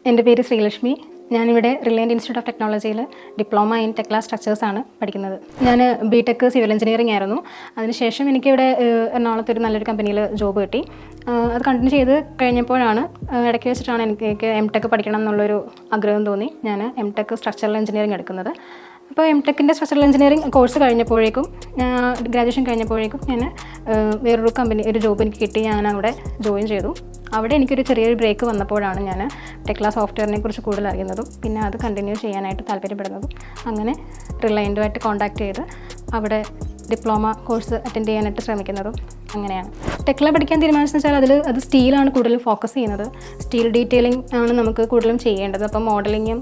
എൻ്റെ പേര് ശ്രീലക്ഷ്മി. ഞാനിവിടെ റിലയൻറ്റ് ഇൻസ്റ്റിറ്റ്യൂട്ട് ഓഫ് ടെക്നോളജിയിൽ ഡിപ്ലോമ ഇൻ ടെക്ല സ്ട്രക്ചേഴ്സാണ് പഠിക്കുന്നത്. ഞാൻ ബിടെക് സിവിൽ എഞ്ചിനീയറിംഗ് ആയിരുന്നു. അതിനുശേഷം എനിക്കിവിടെ എറണാകുളത്ത് ഒരു നല്ലൊരു കമ്പനിയിൽ ജോബ് കിട്ടി. അത് കണ്ടിന്യൂ ചെയ്ത് കഴിഞ്ഞപ്പോഴാണ് ഇടയ്ക്ക് വെച്ചിട്ടാണ് എനിക്ക് എംടെക് പഠിക്കണം എന്നുള്ളൊരു ആഗ്രഹം തോന്നി. ഞാൻ എംടെക് സ്ട്രക്ചറൽ എഞ്ചിനീയറിംഗ് എടുക്കുന്നത്. അപ്പോൾ എംടെക്കിൻ്റെ സ്ട്രക്ചറൽ എഞ്ചിനീയറിംഗ് കോഴ്സ് കഴിഞ്ഞപ്പോഴേക്കും ഗ്രാജുവേഷൻ കഴിഞ്ഞപ്പോഴേക്കും ഞാൻ വേറൊരു ഒരു ജോബ് എനിക്ക് കിട്ടി. ഞാൻ അവിടെ ജോയിൻ ചെയ്തു. അവിടെ എനിക്കൊരു ചെറിയൊരു ബ്രേക്ക് വന്നപ്പോഴാണ് ഞാൻ ടെക്ല സോഫ്റ്റ്വെയറിനെ കുറിച്ച് കൂടുതൽ അറിയുന്നതും പിന്നെ അത് കണ്ടിന്യൂ ചെയ്യാനായിട്ട് താല്പര്യപ്പെടുന്നതും. അങ്ങനെ റിലയൻറ്റുമായിട്ട് കോൺടാക്ട് ചെയ്ത് അവിടെ ഡിപ്ലോമ കോഴ്സ് അറ്റൻഡ് ചെയ്യാനായിട്ട് ശ്രമിക്കുന്നതും അങ്ങനെയാണ്. ടെക്ല പഠിക്കാൻ തീരുമാനിച്ചെന്ന് വെച്ചാൽ അത് സ്റ്റീലാണ് കൂടുതലും ഫോക്കസ് ചെയ്യുന്നത്. സ്റ്റീൽ ഡീറ്റെയിലിംഗ് ആണ് നമുക്ക് കൂടുതലും ചെയ്യേണ്ടത്. അപ്പം മോഡലിങ്ങും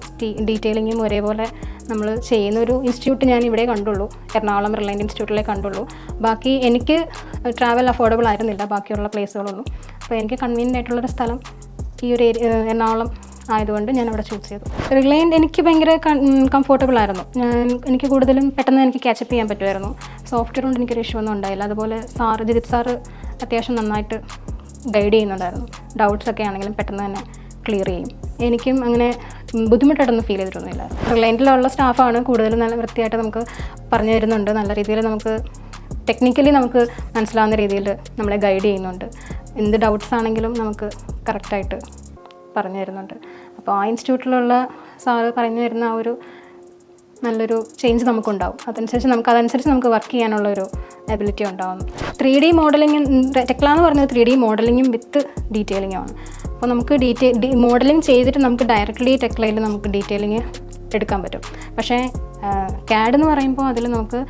ഡീറ്റെയിലിങ്ങും ഒരേപോലെ നമ്മൾ ചെയ്യുന്ന ഒരു ഇൻസ്റ്റിറ്റ്യൂട്ട് ഞാൻ ഇവിടെ കണ്ടുള്ളൂ. എറണാകുളം റിലയൻറ്റ് ഇൻസ്റ്റിറ്റ്യൂട്ടിലേ കണ്ടുള്ളൂ. ബാക്കി എനിക്ക് ട്രാവൽ അഫോർഡബിൾ ആയിരുന്നില്ല ബാക്കിയുള്ള പ്ലേസുകളൊന്നും. അപ്പോൾ എനിക്ക് കൺവീനിയൻ്റ് ആയിട്ടുള്ളൊരു സ്ഥലം ഈ ഒരു എറണാകുളം ആയതുകൊണ്ട് ഞാൻ അവിടെ ചൂസ് ചെയ്തു. റിലയൻറ്റ് എനിക്ക് ഭയങ്കര കംഫോർട്ടബിൾ ആയിരുന്നു. എനിക്ക് കൂടുതലും പെട്ടെന്ന് എനിക്ക് ക്യാച്ചപ്പ് ചെയ്യാൻ പറ്റുമായിരുന്നു. സോഫ്റ്റ്വെയർ കൊണ്ട് എനിക്കൊരു ഇഷ്യൂ ഒന്നും ഉണ്ടായില്ല. അതുപോലെ ജിതിത് സാറ് അത്യാവശ്യം നന്നായിട്ട് ഗൈഡ് ചെയ്യുന്നുണ്ടായിരുന്നു. ഡൗട്ട്സൊക്കെ ആണെങ്കിലും പെട്ടെന്ന് തന്നെ ക്ലിയർ ചെയ്യും. എനിക്കും അങ്ങനെ ബുദ്ധിമുട്ടായിട്ടൊന്നും ഫീൽ ചെയ്തിട്ടൊന്നുമില്ല. റിലയൻറ്റിലുള്ള സ്റ്റാഫാണ് കൂടുതലും നല്ല വൃത്തിയായിട്ട് നമുക്ക് പറഞ്ഞു തരുന്നുണ്ട്. നല്ല രീതിയിൽ നമുക്ക് ടെക്നിക്കലി നമുക്ക് മനസ്സിലാവുന്ന രീതിയിൽ നമ്മളെ ഗൈഡ് ചെയ്യുന്നുണ്ട്. എന്ത് ഡൗട്ട്സ് ആണെങ്കിലും നമുക്ക് കറക്റ്റായിട്ട് പറഞ്ഞു തരുന്നുണ്ട്. അപ്പോൾ ആ ഇൻസ്റ്റിറ്റ്യൂട്ടിലുള്ള സാറ് പറഞ്ഞു തരുന്ന ആ ഒരു നല്ലൊരു ചേഞ്ച് നമുക്കുണ്ടാവും. അതനുസരിച്ച് നമുക്ക് വർക്ക് ചെയ്യാനുള്ളൊരു എബിലിറ്റി ഉണ്ടാവുന്നു. 3D മോഡലിംഗ് ടെക്ല എന്ന് പറയുന്നത് 3D മോഡലിങ്ങും വിത്ത് ഡീറ്റെയിലിങ്ങുമാണ്. അപ്പോൾ നമുക്ക് മോഡലിംഗ് ചെയ്തിട്ട് നമുക്ക് ഡയറക്റ്റ്ലി ടെക്ലയിൽ നമുക്ക് ഡീറ്റെയിലിങ് എടുക്കാൻ പറ്റും. പക്ഷേ CAD എന്ന് പറയുമ്പോൾ അതിൽ നമുക്ക്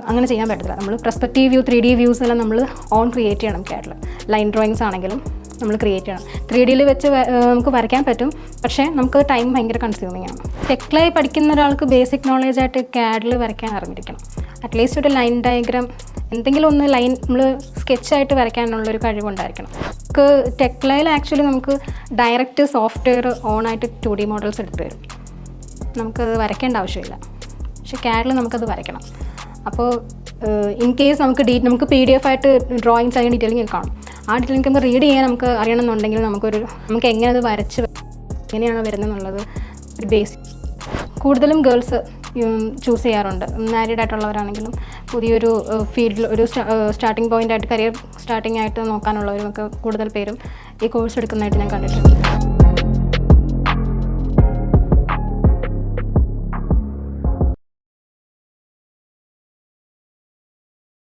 അങ്ങനെ ചെയ്യാൻ പറ്റില്ല. നമ്മൾ പെർസ്പെക്റ്റീവ് വ്യൂ 3D വ്യൂസ് എല്ലാം നമ്മൾ ഓൺ ക്രിയേറ്റ് ചെയ്യണം. CADൽ ലൈൻ ഡ്രോയിങ്സ് ആണെങ്കിലും നമ്മൾ ക്രിയേറ്റ് ചെയ്യണം. 3Dയിൽ വെച്ച് നമുക്ക് വരയ്ക്കാൻ പറ്റും, പക്ഷേ നമുക്ക് ടൈം ഭയങ്കര കൺസ്യൂമിങ് ആണ്. ടെക്ല പഠിക്കുന്ന ഒരാൾക്ക് ബേസിക് നോളേജായിട്ട് CADൽ വരയ്ക്കാൻ അറിഞ്ഞിരിക്കണം. അറ്റ്ലീസ്റ്റ് ഒരു ലൈൻ ഡയഗ്രാം എന്തെങ്കിലും ഒന്ന് ലൈൻ നമ്മൾ സ്കെച്ചായിട്ട് വരയ്ക്കാനുള്ളൊരു കഴിവുണ്ടായിരിക്കണം. നമുക്ക് ടെക്ലയിൽ ആക്ച്വലി നമുക്ക് ഡയറക്റ്റ് സോഫ്റ്റ്വെയർ ഓണായിട്ട് 2D മോഡൽസ് എടുത്ത് തരും. നമുക്കത് വരയ്ക്കേണ്ട ആവശ്യമില്ല. പക്ഷേ CADൽ നമുക്കത് വരയ്ക്കണം. അപ്പോൾ ഇൻ കേസ് നമുക്ക് PDF ആയിട്ട് ഡ്രോയിങ്സ് അല്ലെങ്കിൽ ഡീറ്റെയിലിംഗ് കാണും. ആ ഡീറ്റെയിലിംഗ് നമുക്ക് റീഡ് ചെയ്യാൻ നമുക്ക് അറിയണമെന്നുണ്ടെങ്കിൽ നമുക്ക് എങ്ങനെ അത് വരച്ച് എങ്ങനെയാണ് വരുന്നതെന്നുള്ളത് ഒരു ബേസിക് കൂടുതലും ഗേൾസ് ചൂസ് ചെയ്യാറുണ്ട്. മാരീഡ് ആയിട്ടുള്ളവരാണെങ്കിലും പുതിയൊരു ഫീൽഡിൽ ഒരു സ്റ്റാർട്ടിംഗ് പോയിൻ്റായിട്ട് കരിയർ സ്റ്റാർട്ടിംഗ് ആയിട്ട് നോക്കാനുള്ളവരുമൊക്കെ കൂടുതൽ പേരും ഈ കോഴ്സ് എടുക്കുന്നതായിട്ട് ഞാൻ കണ്ടിട്ടുണ്ട്.